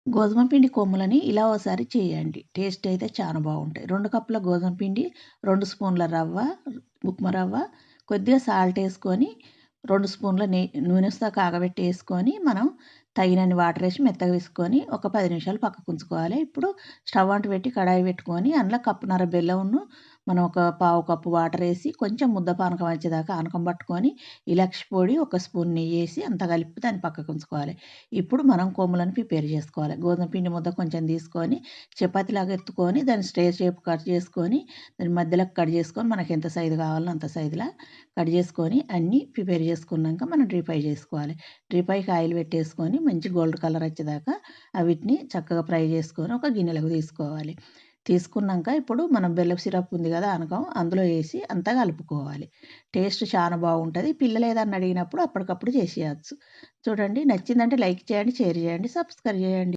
గోధుమ పిండి కొమ్ములని ఇలా ఓసారి చేయండి. టేస్ట్ అయితే చాలా బాగుంటాయి. 2 కప్పుల గోధుమ పిండి, 2 స్పూన్ల రవ్వ, ఉప్మా రవ్వ, కొద్దిగా సాల్ట్ ఏసుకొని 2 స్పూన్ల నూనెతో కాగబెట్టి ఏసుకొని మనం తగినన్ని వాటర్ ఏసి మెత్తగా పిసుక్కొని ఒక 10 నిమిషాలు పక్కకుంచుకోవాలి. ఇప్పుడు స్టవ్ అంటు పెట్టి కడాయి పెట్టుకొని అందులో కప్పున్నర బెల్లమును మనం ఒక పావు కప్పు వాటర్ ఏసి కొంచెం ముద్ద పానకం వచ్చేదాకా ఆనకం పట్టుకొని ఇలాచి పొడి, ఒక స్పూన్ నెయ్యేసి అంతా కలిపి దాన్ని పక్కకుంచుకోవాలి. ఇప్పుడు మనం కొమ్ములను ప్రిపేర్ చేసుకోవాలి. గోధుమ పిండి ముద్ద కొంచెం తీసుకొని చపాతీలాగా ఎత్తుకొని దాన్ని స్క్వేర్ షేప్ కట్ చేసుకొని దాని మధ్యలోకి కట్ చేసుకొని మనకెంత సైజు కావాలో అంత సైజులా కట్ చేసుకొని అన్నీ ప్రిపేర్ చేసుకున్నాక మనం డీప్ ఫ్రై చేసుకోవాలి. డీప్ ఫ్రైకి ఆయిల్ పెట్టేసుకొని మంచి గోల్డ్ కలర్ వచ్చేదాకా వీటిని చక్కగా ఫ్రై చేసుకొని ఒక గిన్నెలోకి తీసుకోవాలి. తీసుకున్నాక ఇప్పుడు మనం బెల్లపు సిరప్ ఉంది కదా ఆనకం, అందులో వేసి అంతా కలుపుకోవాలి. టేస్ట్ చాలా బాగుంటుంది. పిల్లలు ఏదన్నా అడిగినప్పుడు అప్పటికప్పుడు చేసేయచ్చు. చూడండి, నచ్చిందంటే లైక్ చేయండి, షేర్ చేయండి, సబ్స్క్రైబ్ చేయండి.